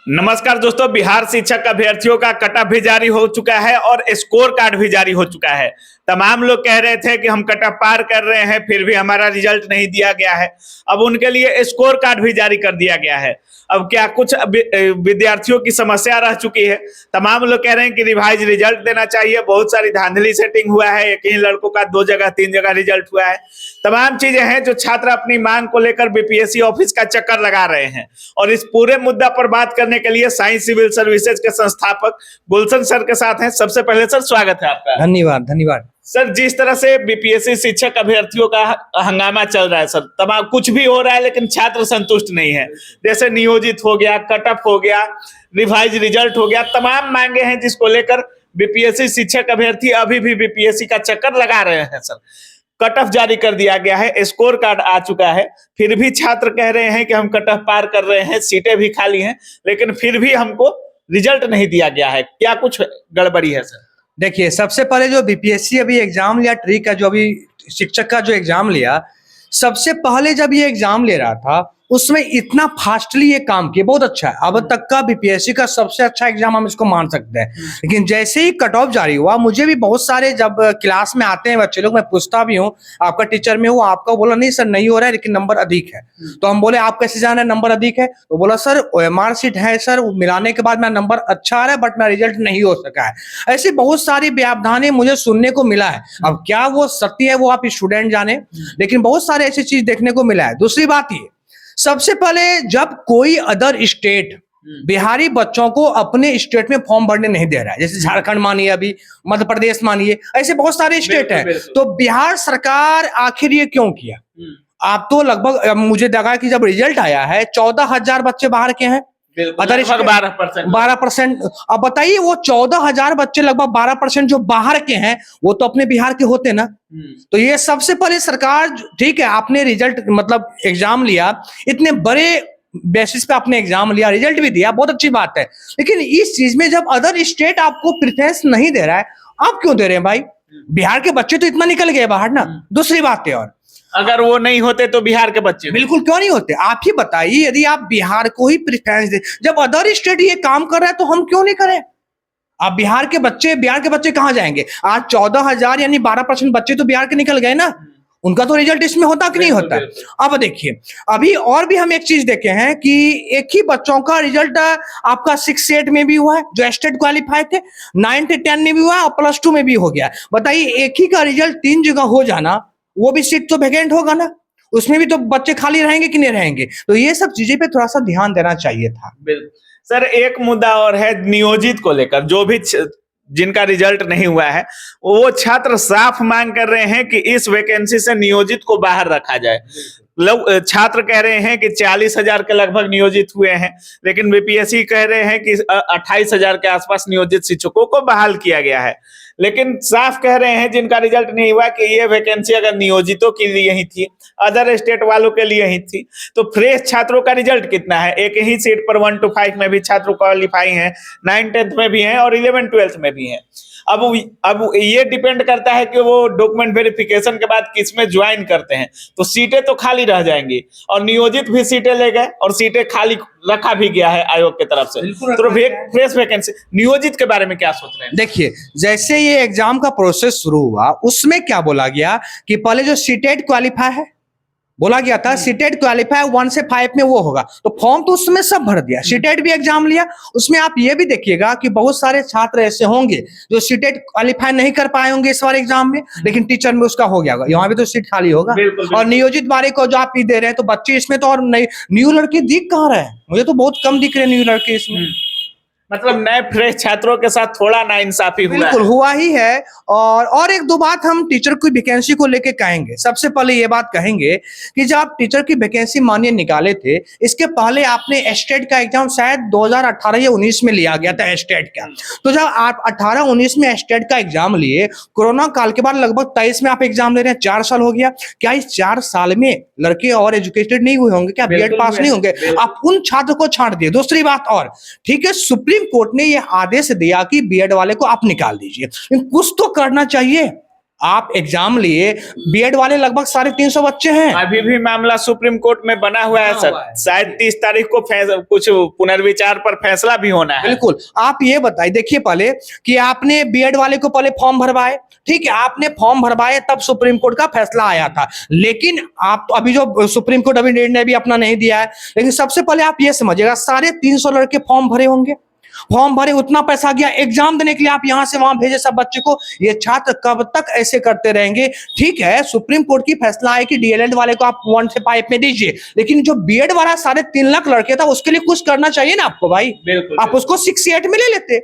नमस्कार दोस्तों, बिहार शिक्षक अभ्यर्थियों का कट ऑफ भी जारी हो चुका है और स्कोर कार्ड भी जारी हो चुका है। तमाम लोग कह रहे थे कि हम कट ऑफ पार कर रहे हैं, फिर भी हमारा रिजल्ट नहीं दिया गया है। अब उनके लिए स्कोर कार्ड भी जारी कर दिया गया है। अब क्या कुछ विद्यार्थियों की समस्या रह चुकी है। तमाम लोग कह रहे हैं कि रिवाइज रिजल्ट देना चाहिए। बहुत सारी धांधली सेटिंग हुआ है, एक ही लड़कों का 2 जगह 3 जगह रिजल्ट हुआ है। तमाम चीजें हैं जो छात्र अपनी मांग को लेकर बीपीएससी ऑफिस का चक्कर लगा रहे हैं। और इस पूरे मुद्दा पर बात करने के लिए साइंस सिविल सर्विसेज के संस्थापक गुलशन सर के साथ हैं। सबसे पहले सर स्वागत है आपका। धन्यवाद धन्यवाद सर, जिस तरह से बीपीएससी शिक्षक अभ्यर्थियों का हंगामा चल रहा है सर, तमाम कुछ भी हो रहा है लेकिन छात्र संतुष्ट नहीं है। जैसे नियोजित हो गया, कट ऑफ हो गया, रिवाइज रिजल्ट हो गया, तमाम मांगे हैं जिसको लेकर बीपीएससी शिक्षक अभ्यर्थी अभी भी बीपीएससी का चक्कर लगा रहे हैं। सर, कट ऑफ जारी कर दिया गया है, स्कोर कार्ड आ चुका है, फिर भी छात्र कह रहे हैं कि हम कट ऑफ पार कर रहे हैं, सीटें भी खाली हैं, लेकिन फिर भी हमको रिजल्ट नहीं दिया गया है। क्या कुछ गड़बड़ी है सर? देखिए, सबसे पहले जो बीपीएससी अभी एग्जाम लिया, ट्री का जो अभी शिक्षक का जो एग्जाम लिया, सबसे पहले जब ये एग्जाम ले रहा था उसमें इतना फास्टली ये काम किया, बहुत अच्छा है। अब तक का बीपीएससी का सबसे अच्छा एग्जाम हम इसको मान सकते हैं। लेकिन जैसे ही कट ऑफ जारी हुआ, मुझे भी बहुत सारे जब क्लास में आते हैं बच्चे लोग, मैं पूछता भी हूँ आपका टीचर में हूँ, आपका बोला नहीं सर नहीं हो रहा है लेकिन नंबर अधिक है। तो हम बोले आप कैसे जान रहे नंबर अधिक है? तो बोला सर ओएमआर सीट है सर, मिलाने के बाद मेरा नंबर अच्छा आ रहा है बट मेरा रिजल्ट नहीं हो सका है। ऐसी बहुत सारी व्यावधानें मुझे सुनने को मिला है। अब क्या वो सत्य है वो आप स्टूडेंट जाने, लेकिन बहुत सारे ऐसी चीज देखने को मिला है। दूसरी बात ये, सबसे पहले जब कोई अदर स्टेट बिहारी बच्चों को अपने स्टेट में फॉर्म भरने नहीं दे रहा है, जैसे झारखंड मानिए, अभी मध्य प्रदेश मानिए, ऐसे बहुत सारे स्टेट हैं, तो बिहार सरकार आखिर ये क्यों किया? आप तो लगभग मुझे लगा कि जब रिजल्ट आया है 14,000 बच्चे बाहर के हैं, 12%। अब बताइए वो 14,000 बच्चे, लगभग 12% जो बाहर के हैं वो तो अपने बिहार के होते ना। तो ये सबसे पहले सरकार, ठीक है आपने रिजल्ट मतलब एग्जाम लिया, इतने बड़े बेसिस पे आपने एग्जाम लिया, रिजल्ट भी दिया, बहुत अच्छी बात है, लेकिन इस चीज में जब अदर स्टेट आपको प्रेफरेंस नहीं दे रहा है, आप क्यों दे रहे हैं भाई? बिहार के बच्चे तो इतना निकल गए बाहर ना। दूसरी बात है, और अगर वो नहीं होते तो बिहार के बच्चे बिल्कुल क्यों नहीं होते? आप ही बताइए, यदि आप बिहार को ही प्रेफरेंस दे, जब अदर स्टेट ये काम कर रहा है तो हम क्यों नहीं करें? आप बिहार के बच्चे कहां जाएंगे? आज 14,000 यानी 12% बच्चे तो बिहार के निकल गए ना, उनका तो रिजल्ट इसमें होता कि नहीं होता? अब देखिए, अभी और भी हम एक चीज देखे हैं कि एक ही बच्चों का रिजल्ट आपका 6-8 में भी हुआ है, जो स्टेट क्वालिफाई थे, 9-10 में भी हुआ और +2 में भी हो गया। बताइए, एक ही का रिजल्ट 3 जगह हो जाना, वो भी सीट तो वैकेंट होगा ना, उसमें भी तो बच्चे खाली रहेंगे कि नहीं रहेंगे? तो ये सब चीजें पे थोड़ा सा ध्यान देना चाहिए था। सर, एक मुद्दा और है नियोजित को लेकर, जो भी जिनका रिजल्ट नहीं हुआ है वो छात्र साफ मांग कर रहे हैं कि इस वैकेंसी से नियोजित को बाहर रखा जाए। लोग छात्र कह रहे हैं कि 40,000 के लगभग नियोजित हुए हैं, लेकिन बीपीएससी कह रहे हैं कि 28,000 के आसपास नियोजित शिक्षकों को बहाल किया गया है। लेकिन साफ कह रहे हैं जिनका रिजल्ट नहीं हुआ कि ये वैकेंसी अगर नियोजितों के लिए ही थी, अदर स्टेट वालों के लिए ही थी, तो फ्रेश छात्रों का रिजल्ट कितना है? एक ही सीट पर 1 to 5 में भी छात्र क्वालिफाई हैं, 9-10 में भी हैं और 11-12 में भी हैं। अब ये डिपेंड करता है कि वो डॉक्यूमेंट वेरिफिकेशन के बाद किस में ज्वाइन करते हैं, तो सीटें तो खाली रह जाएंगी और नियोजित भी सीटें ले गए और सीटें खाली रखा भी गया है आयोग की तरफ से। तो फ्रेश वैकेंसी, नियोजित के बारे में क्या सोच रहे हैं? देखिए, जैसे ये एग्जाम का प्रोसेस शुरू हुआ, उसमें क्या बोला गया कि पहले जो सीटेट क्वालिफाई है, बोला गया था सीटेट क्वालिफाई 1 से 5 में वो होगा, तो फॉर्म तो उसमें सब भर दिया, सीटेट भी एग्जाम लिया। उसमें आप ये भी देखिएगा कि बहुत सारे छात्र ऐसे होंगे जो सीटेट क्वालिफाई नहीं कर पाए होंगे इस बार एग्जाम में, लेकिन टीचर में उसका हो गया होगा, यहाँ भी तो सीट खाली होगा। और नियोजित बारे को जो आप ही दे रहे हैं, तो बच्चे इसमें तो और नई न्यू लड़के दिख कहाँ रहे हैं? मुझे तो बहुत कम दिख रहे न्यू लड़के इसमें। मतलब नए फ्रेश छात्रों के साथ थोड़ा नाइंसाफी हुआ ही है। और एक दो बात हम टीचर की वैकेंसी को लेके कहेंगे। सबसे पहले ये बात कहेंगे कि जब आप टीचर की वैकेंसी मानिए निकाले थे, इसके पहले आपने स्टेट का एग्जाम शायद 2018 या 19 में लिया गया था स्टेट का। तो जब आप 18-19 में स्टेट का एग्जाम लिए, कोरोना काल के बाद लगभग 23 में आप एग्जाम ले रहे हैं, 4 साल हो गया। क्या इस 4 साल में लड़के और एजुकेटेड नहीं हुए होंगे? क्या बीएड पास नहीं होंगे? आप उन छात्र को छांट दिए। दूसरी बात और, ठीक है, सुप्रीम कोर्ट ने यह आदेश दिया कि बीएड वाले को आप निकाल दीजिए, कुछ तो करना चाहिए। आप एग्जाम लिए, बीएड वाले लगभग 350 बच्चे हैं। अभी भी मामला सुप्रीम कोर्ट में बना हुआ है बना हुआ है। सर, शायद 30 तारीख को कुछ पुनर्विचार पर फैसला भी होना है। बिल्कुल। आप ये बताइए, देखिए पहले कि आपने बीएड वाले को पहले फॉर्म भरवाए, ठीक है, आपने फॉर्म भरवाए तब सुप्रीम कोर्ट का फैसला आया था। लेकिन आप अभी जो सुप्रीम कोर्ट अभी निर्णय भी अपना नहीं दिया है, लेकिन सबसे पहले आप ये समझिएगा 350 लड़के फॉर्म भरे होंगे, फॉर्म भरे, उतना पैसा गया एग्जाम देने के लिए, आप यहां से वहां भेजे सब बच्चे को। ये छात्र कब तक ऐसे करते रहेंगे? ठीक है, सुप्रीम कोर्ट की फैसला है कि डीएलएड वाले को आप 1 से 5 में दीजिए, लेकिन जो बीएड वाला 3.5 लाख लड़के था उसके लिए कुछ करना चाहिए ना आपको भाई। बिल्कुल, आप उसको 6 से 8 में ले लेते,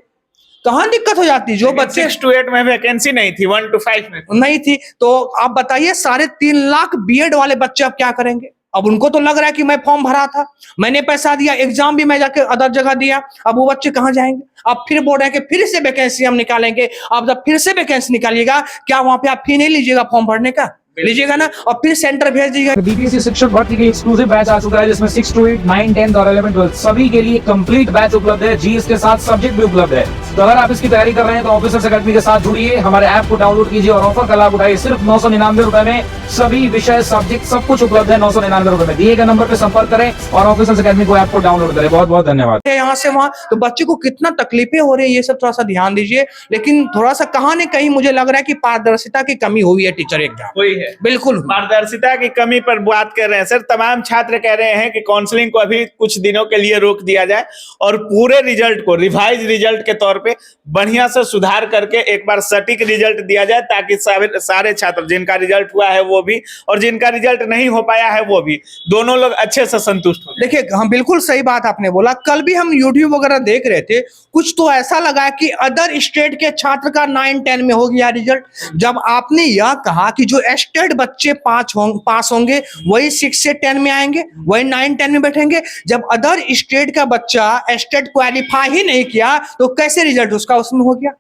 कहां दिक्कत हो जाती? जो बच्चे 6 to 8 में वैकेंसी नहीं थी, 1 to 5 में नहीं थी, तो आप बताइए 3.5 लाख बीएड वाले बच्चे अब क्या करेंगे? अब उनको तो लग रहा है कि मैं फॉर्म भरा था, मैंने पैसा दिया, एग्जाम भी मैं जाके अदर जगह दिया, अब वो बच्चे कहां जाएंगे? अब फिर बोल रहे हैं कि फिर से वैकेंसी हम निकालेंगे। अब जब फिर से वैकेंसी निकालिएगा, क्या वहां पे आप फी नहीं लीजिएगा फॉर्म भरने का? लीजिएगा ना, और फिर सेंटर भेज दीजिएगा। बीपीएससी शिक्षक भर्ती की एक्सक्लूसिव बैच आ चुका है, जिसमें 6 to 8, 9, 10 और 11, 12 सभी के लिए कंप्लीट बैच उपलब्ध है। जीएस के साथ सब्जेक्ट भी उपलब्ध है। तो अगर आप इसकी तैयारी कर रहे हैं तो ऑफिसर्स अकेडमी के साथ जुड़िए, हमारे ऐप को डाउनलोड कीजिए और ऑफर का लाभ उठाइए। सिर्फ 999 रुपए में सभी विषय, सब्जेक्ट सब कुछ उपलब्ध है। 999 रुपए में दिए गए नंबर पर संपर्क करें और ऑफिसर्स अकेडमी को ऐप को डाउनलोड करें। बहुत बहुत धन्यवाद। यहाँ से वहां तो बच्चे को कितना तकलीफें हो रही है, ये सब थोड़ा सा ध्यान दीजिए। लेकिन थोड़ा सा कहीं न कहीं मुझे लग रहा है कि पारदर्शिता की कमी हुई है टीचर एग्जाम, हुई है। बिल्कुल। पारदर्शिता की कमी पर बात कर रहे हैं सर। तमाम छात्र कह रहे हैं कि काउंसलिंग को अभी कुछ दिनों के लिए रोक दिया जाए और पूरे रिजल्ट को रिवाइज रिजल्ट के तौर पे बढ़िया से सुधार करके एक बार सटीक रिजल्ट दिया जाए, ताकि सारे छात्र, जिनका रिजल्ट हुआ है वो भी और जिनका रिजल्ट नहीं हो पाया है वो भी, दोनों लोग अच्छे से संतुष्ट हो। देखिए, हम बिल्कुल सही बात आपने बोला। कल भी हम यूट्यूब वगैरह देख रहे थे, कुछ तो ऐसा लगा कि अदर स्टेट के छात्र का 9-10 में हो गया रिजल्ट। जब आपने यह कहा कि जो स्टेट बच्चे पास होंगे वही 6 से 10 में आएंगे, वही 9-10 में बैठेंगे। जब अदर स्टेट का बच्चा स्टेट क्वालिफाई ही नहीं किया तो कैसे रिजल्ट उसका उसमें हो गया?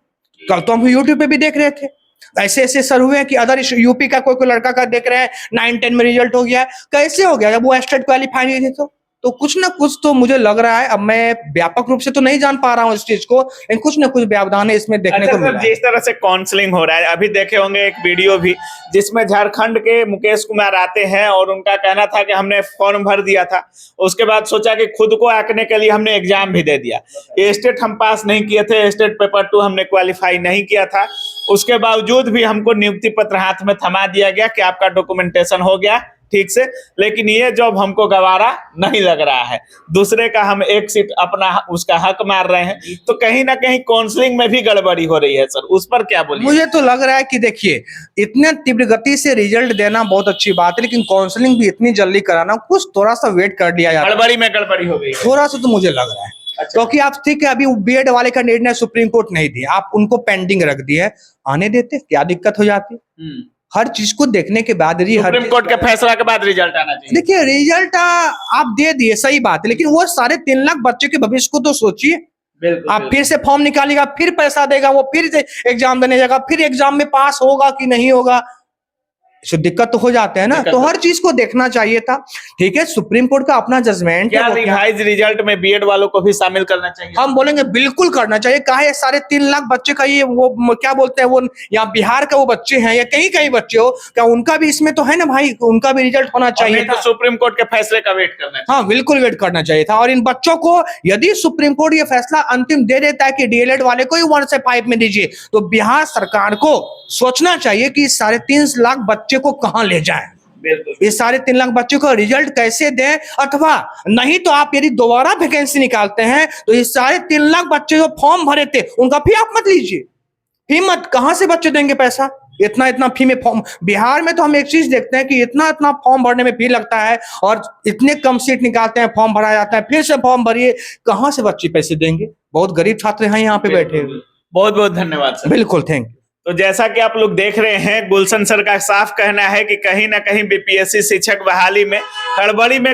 कल तो हम यूट्यूब पे भी देख रहे थे, ऐसे ऐसे सर हुए हैं कि अदर यूपी का कोई लड़का का देख रहे हैं 9-10 में रिजल्ट हो गया है। कैसे हो गया? जब वो स्टेट क्वालिफाई नहीं थे तो कुछ ना कुछ तो मुझे लग रहा है। अब मैं व्यापक रूप से तो नहीं जान पा रहा हूँ इस चीज को, लेकिन कुछ ना कुछ व्यवधान है इसमें देखने को मिला। जिस तरह से काउंसलिंग हो रहा है, अभी देखे होंगे एक वीडियो भी जिसमें झारखंड के मुकेश कुमार आते हैं और उनका कहना था कि हमने फॉर्म भर दिया था, उसके बाद सोचा कि खुद को आंकने के लिए हमने एग्जाम भी दे दिया। स्टेट हम पास नहीं किए थे, स्टेट पेपर 2 हमने क्वालिफाई नहीं किया था, उसके बावजूद भी हमको नियुक्ति पत्र हाथ में थमा दिया गया कि आपका डॉक्यूमेंटेशन हो गया ठीक से, लेकिन ये जॉब हमको गवारा नहीं लग रहा है। दूसरे का हम एक सीट अपना उसका हक मार रहे हैं, तो कहीं ना कहीं काउंसलिंग में भी गड़बड़ी हो रही है सर, उस पर क्या बोलिए? मुझे तो लग रहा है कि देखिए, इतने तीव्र गति से रिजल्ट देना बहुत अच्छी बात है, लेकिन काउंसलिंग भी इतनी जल्दी कराना, कुछ थोड़ा सा वेट कर लिया जाता है। गड़बड़ी में गड़बड़ी हो गई थोड़ा सा तो मुझे लग रहा है। क्योंकि आप ठीक है, अभी बीएड वाले का निर्णय सुप्रीम कोर्ट नहीं दिया, आप उनको पेंडिंग रख दिया है, आने देते क्या दिक्कत हो जाती? हर चीज को देखने के बाद सुप्रीम कोर्ट के फैसला के बाद रिजल्ट आना चाहिए। देखिए, रिजल्ट आप दे दिए, सही बात है, लेकिन वो 3.5 लाख बच्चे के भविष्य को तो सोचिए। आप फिर से फॉर्म निकालेगा, फिर पैसा देगा, वो फिर से एग्जाम देने जाएगा, फिर एग्जाम में पास होगा कि नहीं होगा, तो दिक्कत तो हो जाते हैं ना। तो हर चीज को देखना चाहिए था। ठीक है, सुप्रीम कोर्ट का अपना जजमेंट क्या रिवाइज रिजल्ट में बीएड वालों को भी शामिल करना चाहिए? हम बोलेंगे बिल्कुल करना चाहिए। काहे 3.5 लाख बच्चे का ये वो क्या बोलते हैं, वो यहाँ बिहार का वो बच्चे हैं या कहीं बच्चे हो, क्या उनका भी इसमें तो है ना भाई, उनका भी रिजल्ट होना चाहिए था। तो सुप्रीम कोर्ट के फैसले का वेट करना चाहिए। हाँ, बिल्कुल वेट करना चाहिए था। और इन बच्चों को यदि सुप्रीम कोर्ट ये फैसला अंतिम दे देता है कि डीएलएड वाले को ही 1 से 5 में दीजिए, तो बिहार सरकार को सोचना चाहिए कि 3.5 लाख बच्चे को कहां ले जाए। इस 3.5 लाख बच्चों को रिजल्ट कैसे दें, अथवा नहीं तो आप यदि दोबारा वैकेंसी निकालते हैं तो ये 3.5 लाख बच्चे जो फॉर्म भरे थे उनका फी आप मत लीजिए। फी मत, कहां से बच्चे देंगे पैसा? इतना फी में फॉर्म, बिहार में तो हम एक चीज देखते हैं कि इतना फॉर्म भरने में फी लगता है और इतने कम सीट निकालते हैं, फॉर्म भरा जाता है, फिर से फॉर्म भरिए, कहां से बच्चे पैसे देंगे? बहुत गरीब छात्र हैं यहाँ पे बैठे हुए। बहुत बहुत धन्यवाद सर। बिल्कुल, थैंक यू। तो जैसा कि आप लोग देख रहे हैं, गुलशन सर का साफ कहना है कि कहीं ना कहीं बीपीएससी शिक्षक बहाली में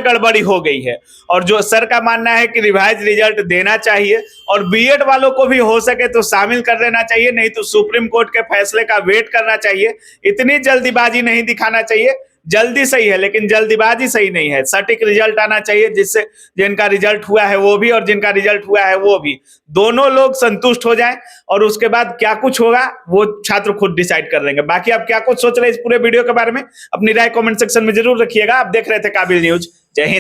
गड़बड़ी हो गई है, और जो सर का मानना है कि रिवाइज रिजल्ट देना चाहिए और बीएड वालों को भी हो सके तो शामिल कर देना चाहिए, नहीं तो सुप्रीम कोर्ट के फैसले का वेट करना चाहिए। इतनी जल्दीबाजी नहीं दिखाना चाहिए, जल्दी सही है लेकिन जल्दीबाजी सही नहीं है। सटीक रिजल्ट आना चाहिए जिससे जिनका रिजल्ट हुआ है वो भी और जिनका रिजल्ट हुआ है वो भी, दोनों लोग संतुष्ट हो जाएं और उसके बाद क्या कुछ होगा वो छात्र खुद डिसाइड कर लेंगे। बाकी आप क्या कुछ सोच रहे हैं इस पूरे वीडियो के बारे में, अपनी राय कमेंट सेक्शन में जरूर रखिएगा। आप देख रहे थे काबिल न्यूज। जय हिंद।